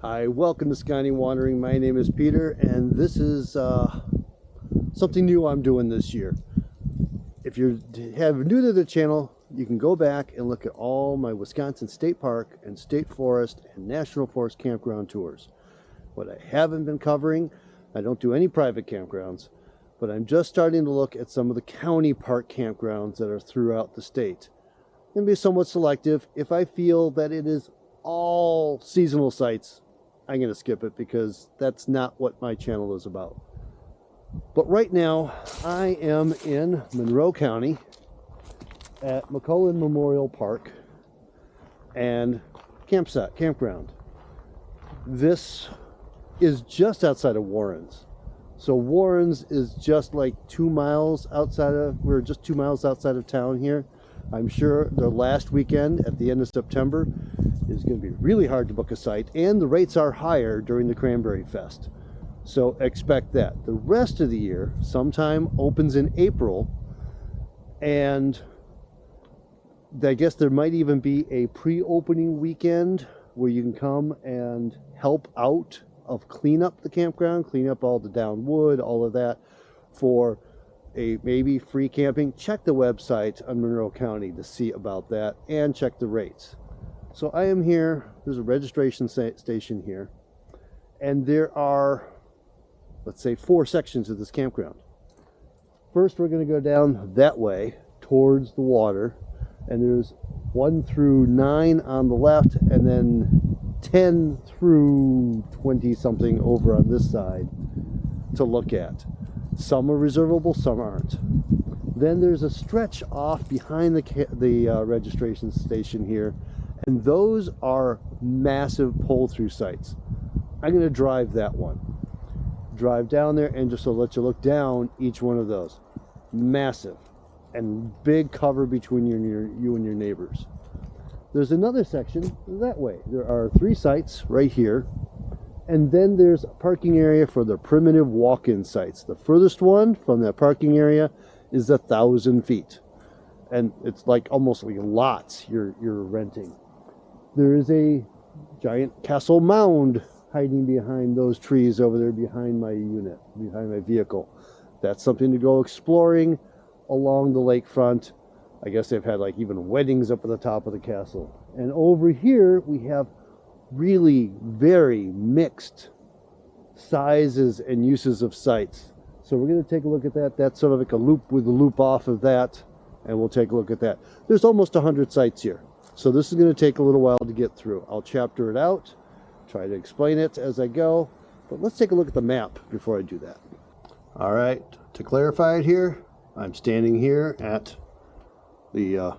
Hi, welcome to Skyline Wandering. My name is Peter, and this is something new I'm doing this year. If you're new to the channel, you can go back and look at all my Wisconsin State Park and State Forest and National Forest campground tours. What I haven't been covering, I don't do any private campgrounds, but I'm just starting to look at some of the county park campgrounds that are throughout the state. I'm going to be somewhat selective. If I feel that it is all seasonal sites, I'm going to skip it because that's not what my channel is about. But right now, I am in Monroe County at McMullen Memorial Park and campground. This is just outside of Warrens. So Warrens is just like 2 miles outside of, we're just 2 miles outside of town here. I'm sure the last weekend at the end of September is going to be really hard to book a site, and the rates are higher during the Cranberry Fest. So expect that. The rest of the year sometime opens in April, and I guess there might even be a pre-opening weekend where you can come and help out of clean up the campground, clean up all the down wood, all of that for a maybe free camping. Check the website on Monroe County to see about that and check the rates. So I am here, there's a registration station here, and there are, let's say, 4 sections of this campground. First, we're going to go down that way towards the water, and there's 1 through 9 on the left, and then 10 through 20 something over on this side to look at. Some are reservable, some aren't. Then there's a stretch off behind the registration station here, and those are massive pull-through sites. I'm going to drive that one. Drive down there and just to let you look down each one of those. Massive and big cover between you and your neighbors. There's another section that way. There are 3 sites right here, and then there's a parking area for the primitive walk-in sites. The furthest one from that parking area is 1,000 feet, and it's like almost like lots you're renting. There is a giant castle mound hiding behind those trees over there behind my unit, behind my vehicle. That's something to go exploring along the lakefront. I guess they've had like even weddings up at the top of the castle. And over here we have really very mixed sizes and uses of sites. So we're going to take a look at that. That's sort of like a loop with a loop off of that, and we'll take a look at that. There's almost 100 sites here. So this is going to take a little while to get through. I'll chapter it out, try to explain it as I go, but let's take a look at the map before I do that. All right, to clarify it here, I'm standing here at the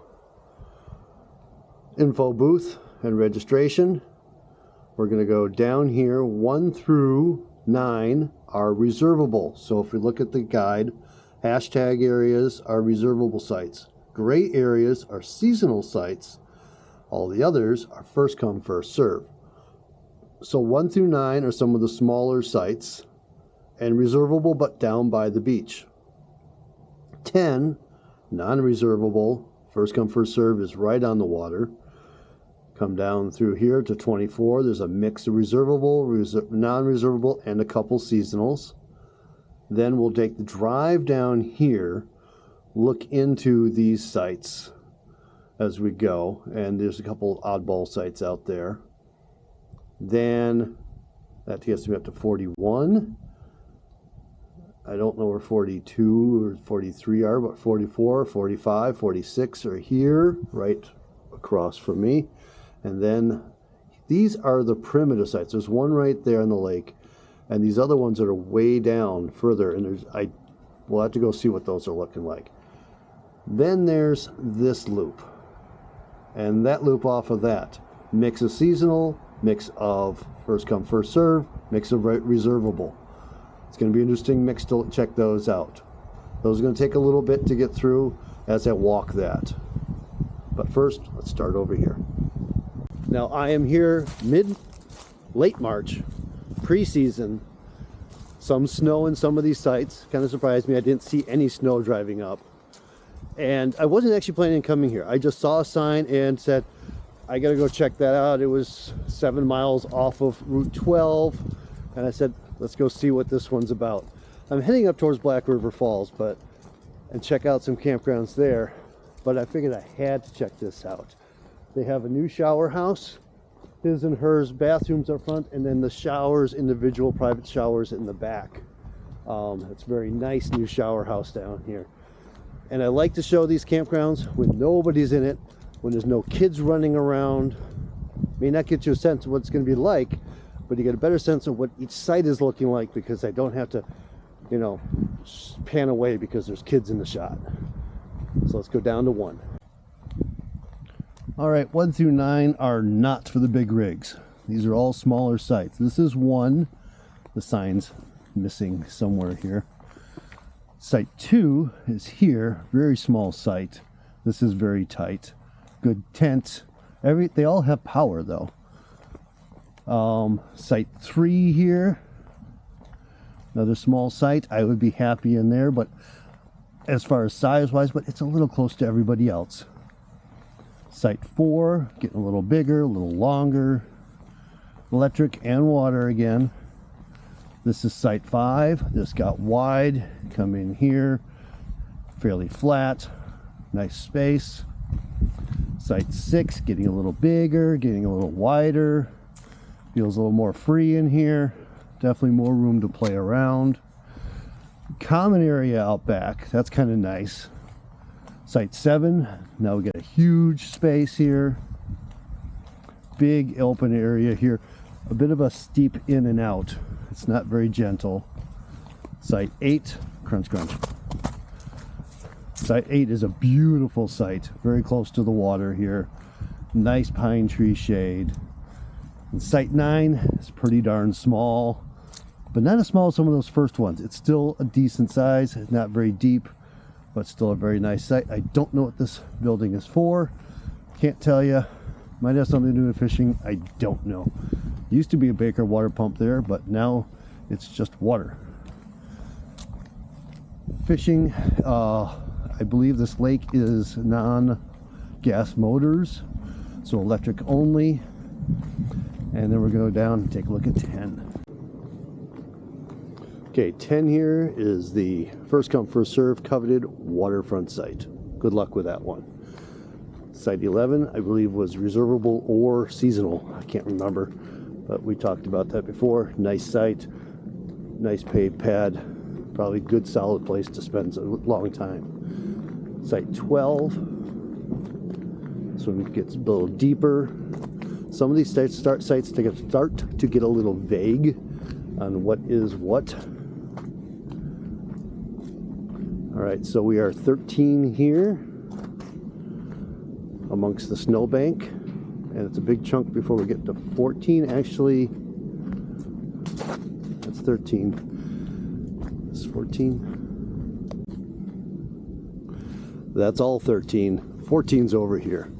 info booth and registration. We're going to go down here. 1 through 9 are reservable. So if we look at the guide, hashtag areas are reservable sites. Gray areas are seasonal sites. All the others are first come, first serve. So 1 through 9 are some of the smaller sites and reservable but down by the beach. 10, non-reservable, first come, first serve is right on the water. Come down through here to 24. There's a mix of reservable, non-reservable, and a couple seasonals. Then we'll take the drive down here, look into these sites as we go, and there's a couple oddball sites out there. Then that gets me up to 41. I don't know where 42 or 43 are, but 44, 45, 46 are here, right across from me. And then these are the primitive sites. There's one right there on the lake, and these other ones that are way down further, and we'll have to go see what those are looking like. Then there's this loop, and that loop off of that. Mix of seasonal, mix of first come, first serve, mix of reservable. It's going to be an interesting mix to check those out. Those are going to take a little bit to get through as I walk that. But first, let's start over here. Now I am here late March, pre-season. Some snow in some of these sites. Kind of surprised me. I didn't see any snow driving up. And I wasn't actually planning on coming here. I just saw a sign and said, I gotta go check that out. It was 7 miles off of Route 12, and I said, let's go see what this one's about. I'm heading up towards Black River Falls, and check out some campgrounds there, but I figured I had to check this out. They have a new shower house, his and hers bathrooms up front, and then the showers, individual private showers in the back. It's a very nice new shower house down here. And I like to show these campgrounds when nobody's in it, when there's no kids running around. May not get you a sense of what it's going to be like, but you get a better sense of what each site is looking like, because I don't have to, you know, pan away because there's kids in the shot. So let's go down to 1. All right, 1 through 9 are not for the big rigs. These are all smaller sites. This is 1. The sign's missing somewhere here. Site 2 is here, very small site. This is very tight. Good tent. They all have power though. Site 3 here, another small site. I would be happy in there, but as far as size wise, but it's a little close to everybody else. Site 4, getting a little bigger, a little longer. Electric and water again. This is site 5. This got wide. Come in here, fairly flat, nice space. Site 6, getting a little bigger, getting a little wider. Feels a little more free in here. Definitely more room to play around. Common area out back, that's kind of nice. Site 7, now we get a huge space here. Big open area here. A bit of a steep in and out. It's not very gentle. Site 8, crunch crunch. Site 8 is a beautiful site, very close to the water here. Nice pine tree shade. And site 9 is pretty darn small, but not as small as some of those first ones. It's still a decent size, not very deep, but still a very nice site. I don't know what this building is for. Can't tell you. Might have something to do with fishing. I don't know. Used to be a Baker water pump there, but now it's just water. Fishing, I believe this lake is non-gas motors, so electric only. And then we're going to go down and take a look at 10. Okay, 10 here is the first come first serve coveted waterfront site. Good luck with that one. Site 11, I believe, was reservable or seasonal. I can't remember, but we talked about that before. Nice site, nice paved pad, probably good solid place to spend a long time. Site 12, this one gets a little deeper. Some of these sites start to get a little vague on what is what. All right, so we are 13 here amongst the snowbank, and it's a big chunk before we get to 14. Actually, that's 13. It's 14. That's all 13. 14's over here.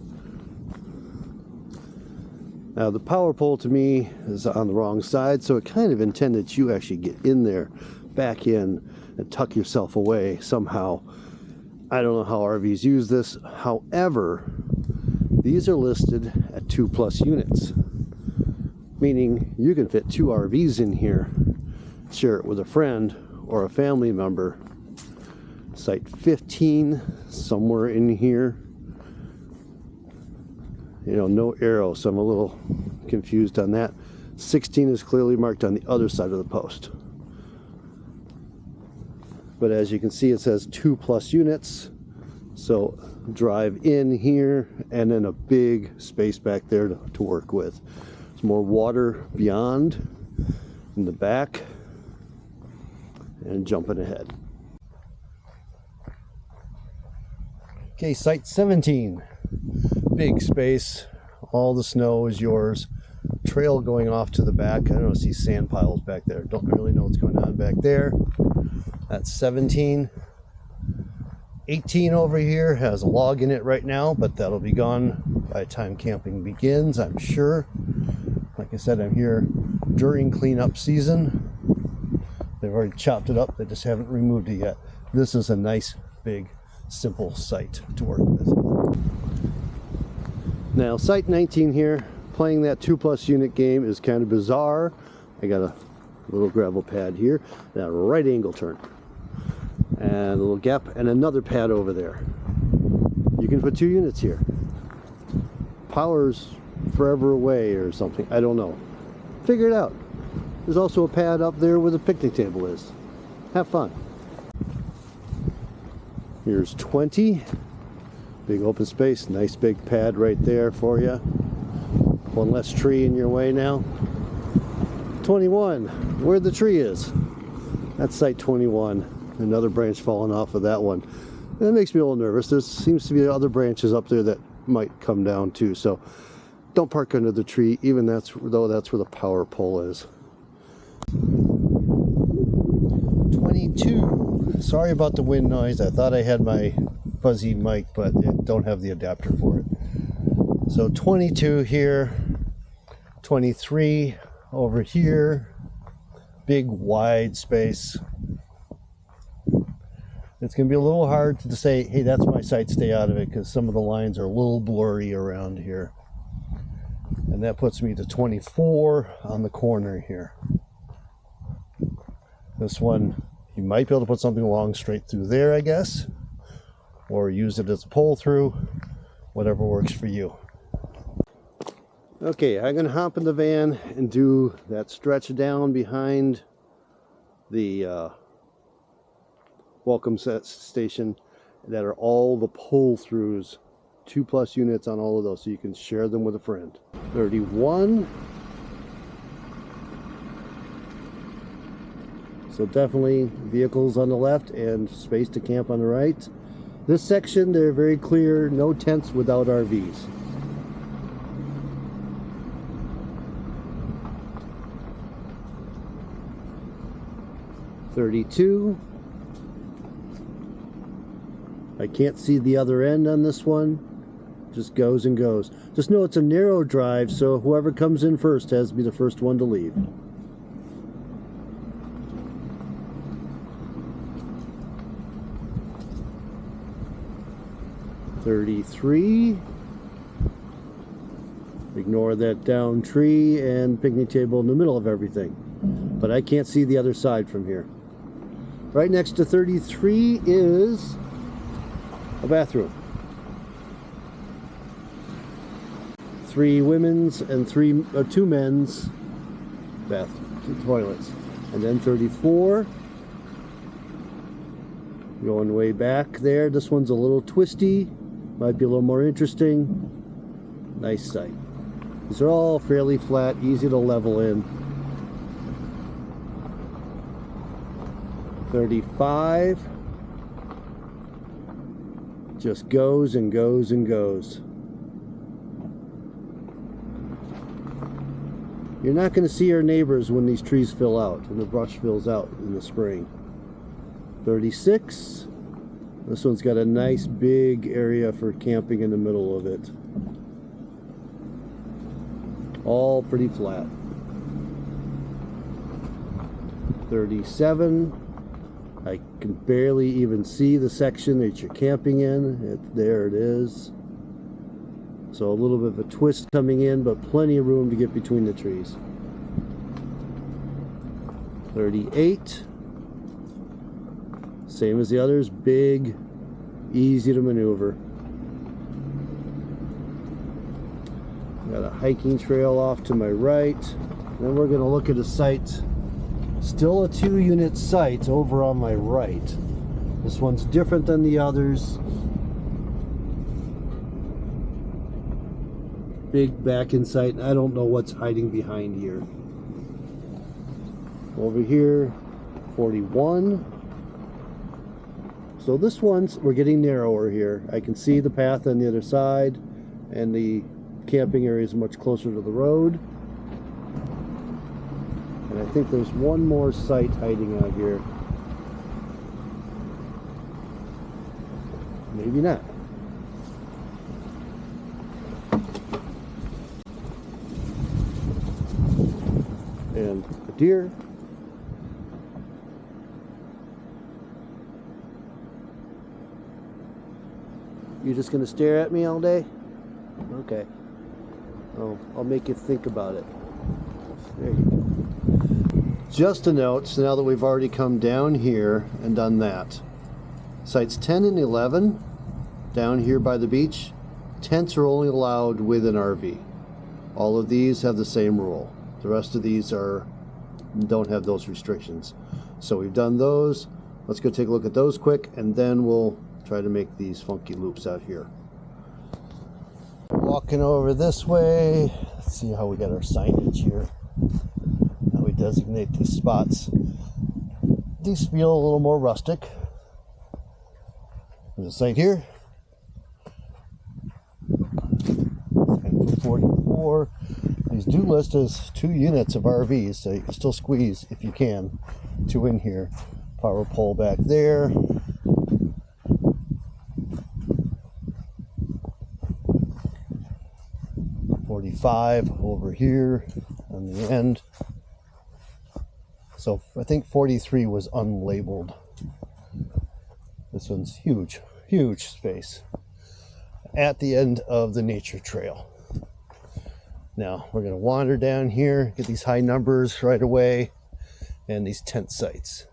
Now the power pole to me is on the wrong side, so it kind of intended that you actually get in there, back in, and tuck yourself away somehow. I don't know how RVs use this. However, these are listed at 2+ units, meaning you can fit 2 RVs in here, share it with a friend or a family member. Site 15, somewhere in here. You know, no arrow, so I'm a little confused on that. 16 is clearly marked on the other side of the post. But as you can see, it says 2+ units. So drive in here, and then a big space back there to work with. There's more water beyond in the back, and jumping ahead. Okay, site 17. Big space, all the snow is yours. Trail going off to the back. I don't see sand piles back there. Don't really know what's going on back there. That's 17. 18 over here has a log in it right now, but that'll be gone by the time camping begins, I'm sure. Like I said, I'm here during cleanup season. They've already chopped it up, they just haven't removed it yet. This is a nice, big, simple site to work with. Now site 19 here, playing that 2+ unit game is kind of bizarre. I got a little gravel pad here, and a right angle turn, and a little gap, and another pad over there. You can put 2 units here. Power's forever away or something, I don't know. Figure it out. There's also a pad up there where the picnic table is. Have fun. Here's 20. Big open space, nice big pad right there for you. One less tree in your way now. 21, where the tree is. That's site 21. Another branch falling off of that one. That makes me a little nervous. There seems to be other branches up there that might come down too. So don't park under the tree, even though that's where the power pole is. 22. Sorry about the wind noise. I thought I had my fuzzy mic, but it don't have the adapter for it. So 22 here, 23 over here, big wide space. It's going to be a little hard to say, hey, that's my site, stay out of it, because some of the lines are a little blurry around here. And that puts me to 24 on the corner here. This one, you might be able to put something along straight through there, I guess, or use it as a pull through, whatever works for you. Okay, I'm going to hop in the van and do that stretch down behind the welcome set station that are all the pull-throughs, 2+ units on all of those, so you can share them with a friend. 31. So definitely vehicles on the left and space to camp on the right. This section, they're very clear, no tents without RVs. .32. I can't see the other end on this one. Just goes and goes. Just know it's a narrow drive, so whoever comes in first has to be the first one to leave. 33. Ignore that down tree and picnic table in the middle of everything. But I can't see the other side from here. Right next to 33 is a bathroom. 3 women's and 2 men's bath toilets. And then 34. Going way back there. This one's a little twisty. Might be a little more interesting. Nice site. These are all fairly flat, easy to level in. 35. Just goes and goes and goes. You're not going to see our neighbors when these trees fill out and the brush fills out in the spring. 36. This one's got a nice big area for camping in the middle of it. All pretty flat. 37. I can barely even see the section that you're camping in. There it is. So a little bit of a twist coming in, but plenty of room to get between the trees. 38. Same as the others, big, easy to maneuver. Got a hiking trail off to my right. Then we're going to look at a site, still a 2-unit site over on my right. This one's different than the others. Big back in sight. I don't know what's hiding behind here. Over here, 41. So this one's, we're getting narrower here. I can see the path on the other side, and the camping area is much closer to the road. And I think there's one more site hiding out here. Maybe not. And a deer. You're just going to stare at me all day? Okay. I'll make you think about it. There you go. Just a note, so now that we've already come down here and done that, sites 10 and 11 down here by the beach, tents are only allowed with an RV. All of these have the same rule. The rest of these don't have those restrictions. So we've done those. Let's go take a look at those quick, and then we'll try to make these funky loops out here. Walking over this way. Let's see how we got our signage here. How we designate these spots. These feel a little more rustic. There's a site here. 44. These do list as 2 units of RVs, so you can still squeeze, if you can, 2 in here. Power pole back there. .45 over here on the end. So I think 43 was unlabeled. This one's huge, huge space at the end of the nature trail. Now we're going to wander down here, get these high numbers right away, and these tent sites.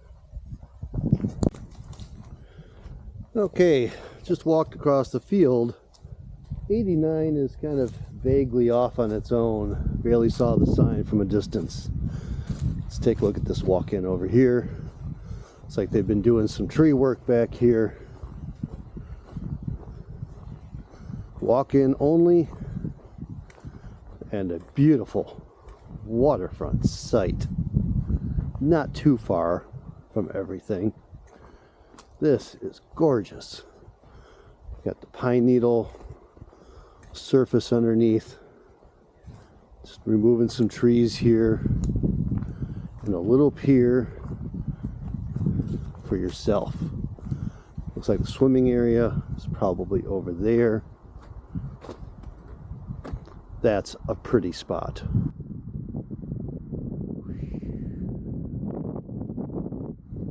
Okay, just walked across the field. 89 is kind of vaguely off on its own. Barely saw the sign from a distance. Let's take a look at this walk-in over here. Looks like they've been doing some tree work back here. Walk-in only, and a beautiful waterfront site. Not too far from everything. This is gorgeous. Got the pine needle surface underneath. Just removing some trees here, and a little pier for yourself. Looks like the swimming area is probably over there. That's a pretty spot.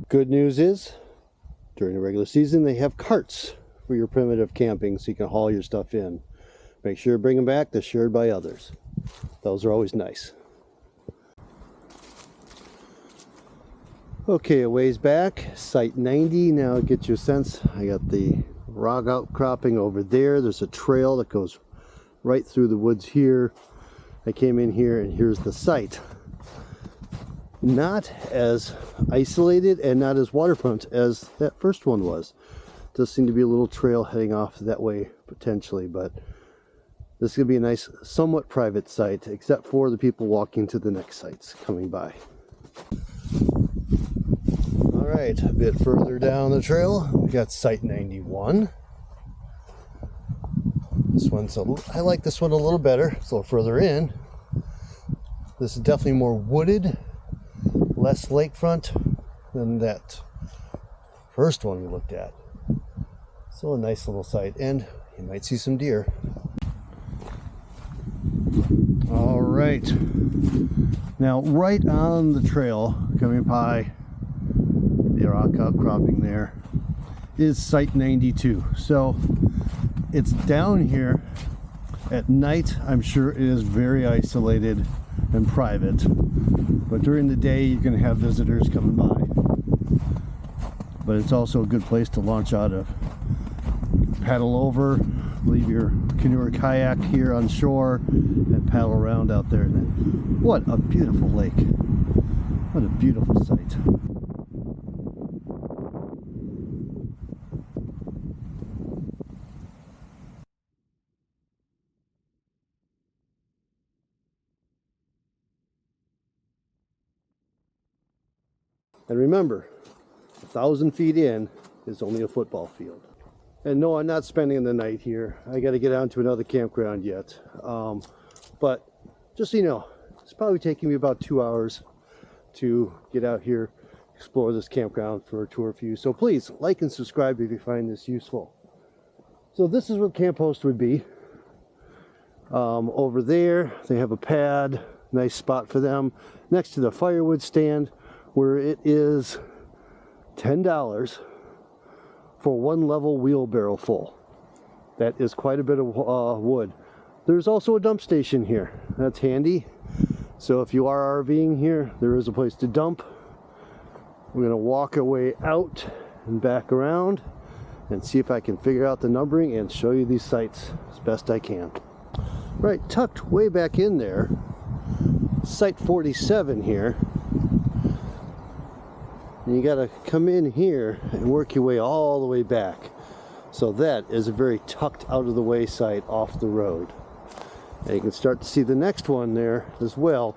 Good news is, during the regular season, they have carts for your primitive camping, so you can haul your stuff in. Make sure to bring them back. They're shared by others. Those are always nice. Okay, a ways back, site 90. Now get your sense. I got the rock outcropping over there. There's a trail that goes right through the woods here. I came in here, and here's the site. Not as isolated and not as waterfront as that first one was. Does seem to be a little trail heading off that way potentially, but this is going to be a nice, somewhat private site, except for the people walking to the next sites coming by. All right, a bit further down the trail, we got site 91. This one's I like this one a little better. It's a little further in. This is definitely more wooded, less lakefront than that first one we looked at. Still a nice little site, and you might see some deer. All right, now right on the trail coming by the rock outcropping there is site 92. So it's down here at night. I'm sure it is very isolated and private, but during the day you can have visitors coming by. But it's also a good place to launch out of. Paddle over, leave your canoe or kayak here on shore, and paddle around out there. And then, what a beautiful lake. What a beautiful sight. And remember, 1,000 feet in is only a football field. And no, I'm not spending the night here. I got to get on to another campground yet. But just so you know, it's probably taking me about 2 hours to get out here, explore this campground for a tour for you. So please like and subscribe if you find this useful. So this is what camp host would be. Over there, they have a pad, nice spot for them, next to the firewood stand, where it is $10 for one level wheelbarrow full. That is quite a bit of wood. There's also a dump station here. That's handy. So if you are RVing here, there is a place to dump. We're going to walk our way out and back around and see if I can figure out the numbering and show you these sites as best I can. Right, tucked way back in there, site 47 here. And you got to come in here and work your way all the way back. So that is a very tucked out of the way site off the road. And you can start to see the next one there as well.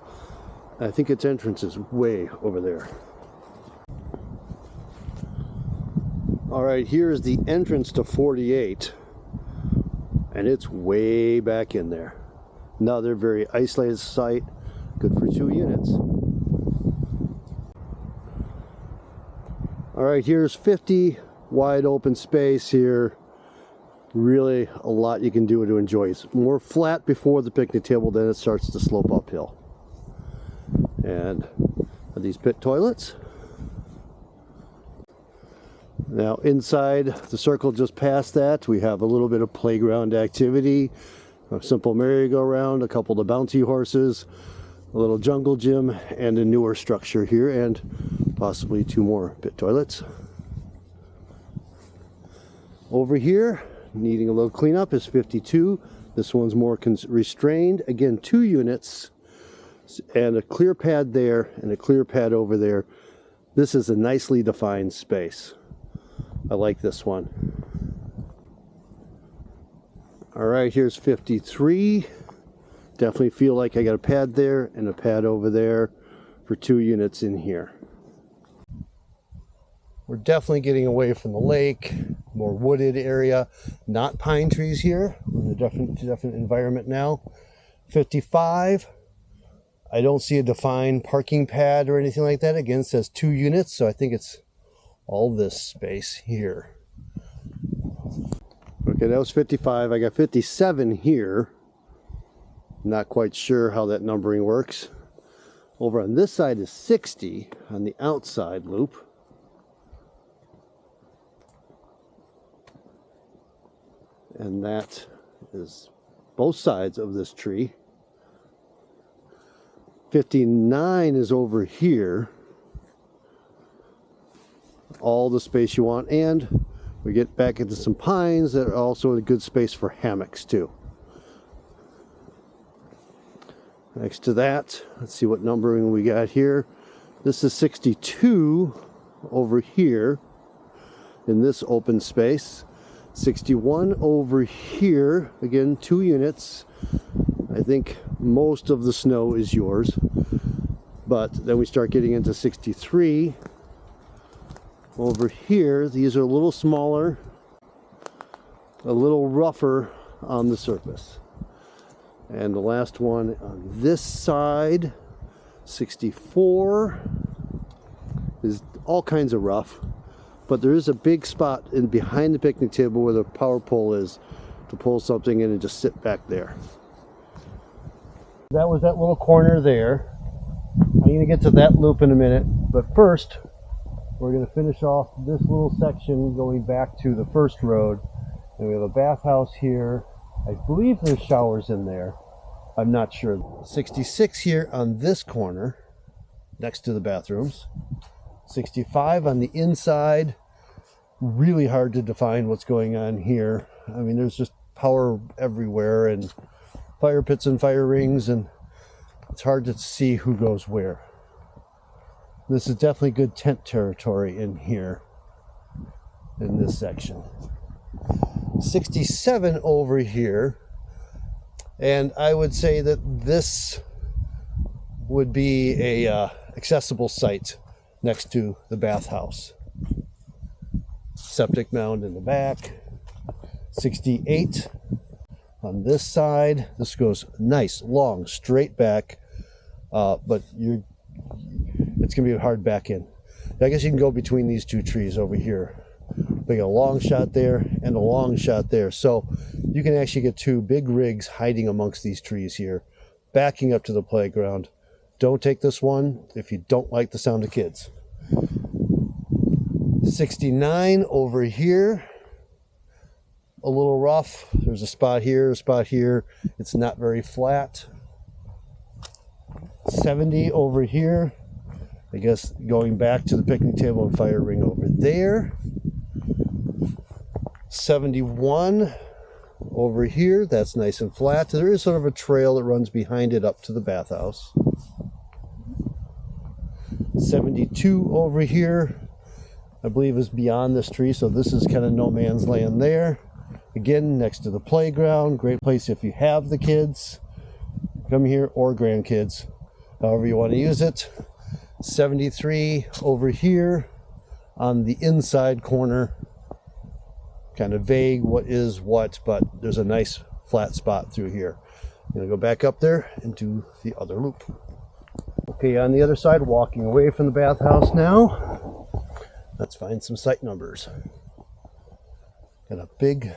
I think its entrance is way over there. All right, here is the entrance to 48, and it's way back in there. Another very isolated site, good for 2 units. All right, here's 50, wide open space here. Really a lot you can do to enjoy. It's more flat before the picnic table, then it starts to slope uphill. And these pit toilets. Now inside the circle just past that, we have a little bit of playground activity, a simple merry-go-round, a couple of bouncy horses, a little jungle gym, and a newer structure here, and possibly 2 more pit toilets. Over here, needing a little cleanup, is 52. This one's more restrained. Again, 2 units, and a clear pad there, and a clear pad over there. This is a nicely defined space. I like this one. All right, here's 53. Definitely feel like I got a pad there and a pad over there for 2 units in here. We're definitely getting away from the lake, more wooded area, not pine trees here. We're in a different environment now. 55. I don't see a defined parking pad or anything like that. Again, it says 2 units, so I think it's all this space here. Okay, that was 55. I got 57 here. Not quite sure how that numbering works. Over on this side is 60 on the outside loop. And that is both sides of this tree. 59 is over here. All the space you want, and we get back into some pines that are also a good space for hammocks too. Next to that, let's see what numbering we got here. This is 62 over here in this open space. 61 over here, again 2 units. I think most of the snow is yours, but then we start getting into 63 over here. These are a little smaller, a little rougher on the surface. And the last one on this side, 64, is all kinds of rough. But there is a big spot in behind the picnic table where the power pole is to pull something in and just sit back there. That was that little corner there. I'm going to get to that loop in a minute, but first we're going to finish off this little section going back to the first road. And we have a bathhouse here. I believe there's showers in there. I'm not sure. 66 here on this corner next to the bathrooms. 65 on the inside. Really hard to define what's going on here. I mean, there's just power everywhere and fire pits and fire rings, and it's hard to see who goes where. This is definitely good tent territory in here in this section. 67 over here, and I would say that this would be a accessible site next to the bathhouse. Septic mound in the back. 68 on this side. This goes nice, long, straight back, but it's gonna be a hard back in. I guess you can go between these 2 trees over here. They got a long shot there and a long shot there, so you can actually get 2 big rigs hiding amongst these trees here, backing up to the playground. Don't take this one if you don't like the sound of kids. 69 over here. a little rough. There's a spot here, a spot here. It's not very flat. 70 over here. I guess going back to the picnic table and fire ring over there. 71 over here. That's nice and flat. There is sort of a trail that runs behind it up to the bathhouse. 72 over here, I believe, is beyond this tree, so this is kind of no man's land there. Again, next to the playground. Great place if you have the kids. Come here, or grandkids, however you want to use it. 73 over here on the inside corner. Kind of vague what is what, but there's a nice flat spot through here. I'm going to go back up there and do the other loop. Okay, on the other side, walking away from the bathhouse now. Let's find some site numbers. Got a big,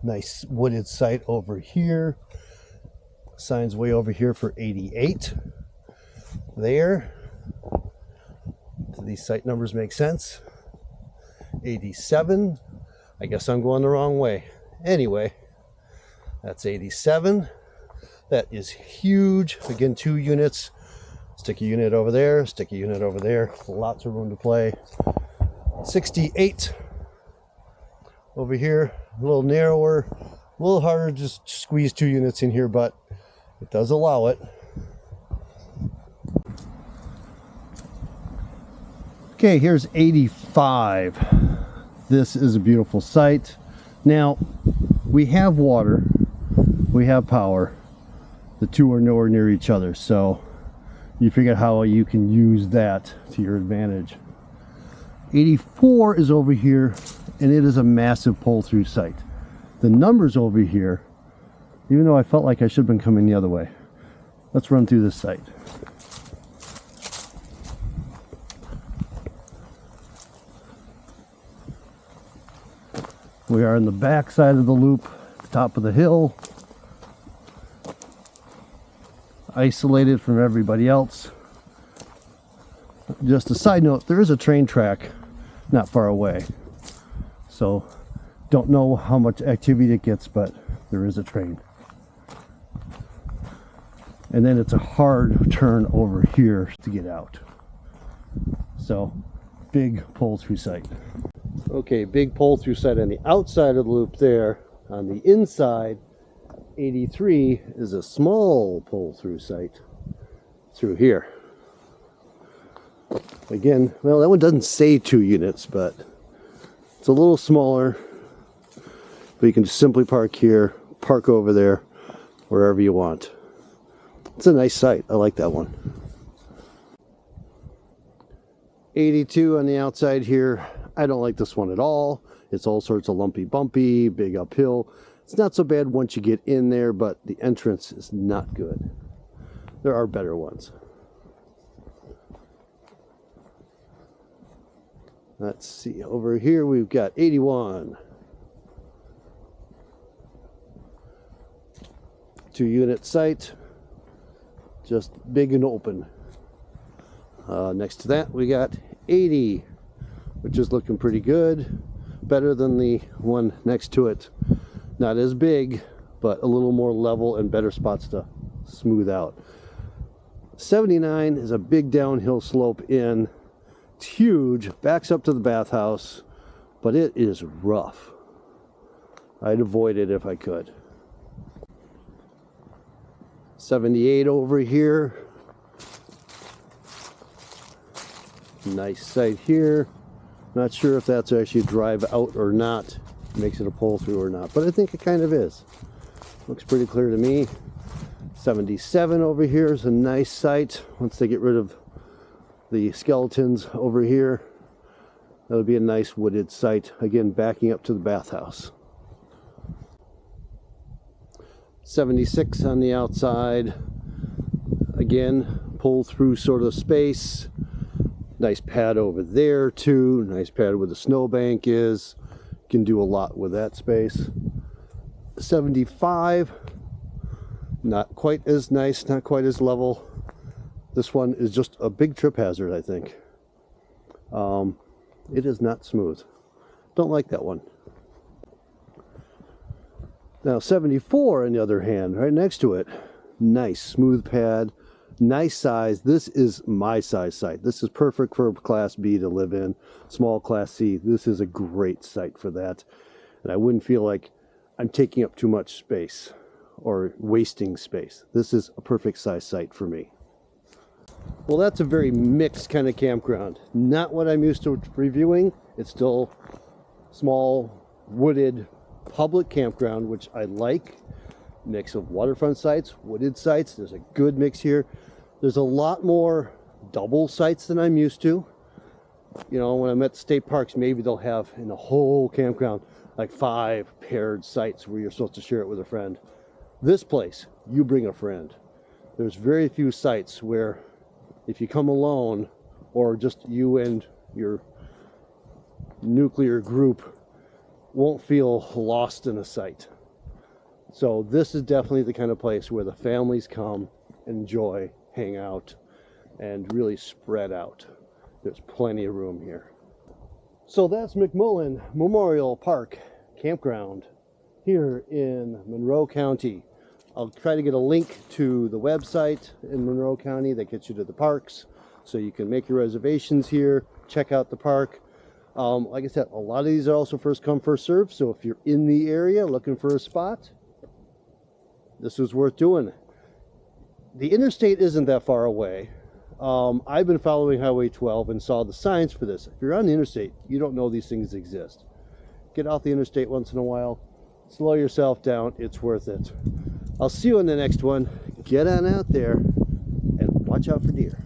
nice wooded site over here. Sign's way over here for 88. There. Do these site numbers make sense? 87. I guess I'm going the wrong way. Anyway, that's 87. That is huge. Again, 2 units. Stick a unit over there, stick a unit over there. Lots of room to play. 68 over here, a little narrower, a little harder to just squeeze 2 units in here, but it does allow it. Okay, here's 85. This is a beautiful site. Now, we have water, we have power. The 2 are nowhere near each other, so you figure out how you can use that to your advantage. 84 is over here, and it is a massive pull-through site. The numbers over here, even though I felt like I should have been coming the other way. Let's run through this site. We are on the back side of the loop, top of the hill. Isolated from everybody else. Just a side note, there is a train track not far away, so don't know how much activity it gets, but there is a train. And then it's a hard turn over here to get out, so big pull through site. Okay, big pull through site on the outside of the loop there. On the inside, 83 is a small pull-through site through here. Again, well, that one doesn't say 2 units, but it's a little smaller. But you can just simply park here, park over there, wherever you want. It's a nice site. I like that one. 82 on the outside here. I don't like this one at all. It's all sorts of lumpy bumpy, big uphill. It's not so bad once you get in there, but the entrance is not good. There are better ones. Let's see, over here we've got 81. 2 unit site, just big and open. Next to that we got 80, which is looking pretty good. Better than the one next to it. Not as big, but a little more level and better spots to smooth out. 79 is a big downhill slope in. It's huge, backs up to the bathhouse, but it is rough. I'd avoid it if I could. 78 over here. Nice site here. Not sure if that's actually a drive out or not. Makes it a pull through or not, but I think it kind of is. Looks pretty clear to me. 77 over here is a nice site. Once they get rid of the skeletons over here, that would be a nice wooded site. Again, backing up to the bathhouse. 76 on the outside. Again, pull through sort of space. Nice pad over there too. Nice pad where the snowbank is. Can do a lot with that space. 75, not quite as nice, not quite as level. This one is just a big trip hazard, I think. It is not smooth. Don't like that one. Now 74 on the other hand, right next to it, nice smooth pad, nice size. This is my size site. This is perfect for Class B to live in. Small Class C, this is a great site for that. And I wouldn't feel like I'm taking up too much space or wasting space. This is a perfect size site for me. Well, that's a very mixed kind of campground. Not what I'm used to reviewing. It's still small, wooded, public campground, which I like. Mix of waterfront sites, wooded sites. There's a good mix here. There's a lot more double sites than I'm used to. You know, when I'm at the state parks, maybe they'll have in the whole campground like 5 paired sites where you're supposed to share it with a friend. This place, you bring a friend. There's very few sites where if you come alone or just you and your nuclear group won't feel lost in a site. So this is definitely the kind of place where the families come, enjoy, hang out, and really spread out. There's plenty of room here. So that's McMullen Memorial Park Campground here in Monroe County. I'll try to get a link to the website in Monroe County that gets you to the parks, so you can make your reservations here, check out the park. Like I said, a lot of these are also first come, first serve, so if you're in the area looking for a spot, this is worth doing. The interstate isn't that far away. I've been following Highway 12 and saw the signs for this. If you're on the interstate, you don't know these things exist. Get off the interstate once in a while, slow yourself down, it's worth it. I'll see you in the next one. Get on out there and watch out for deer.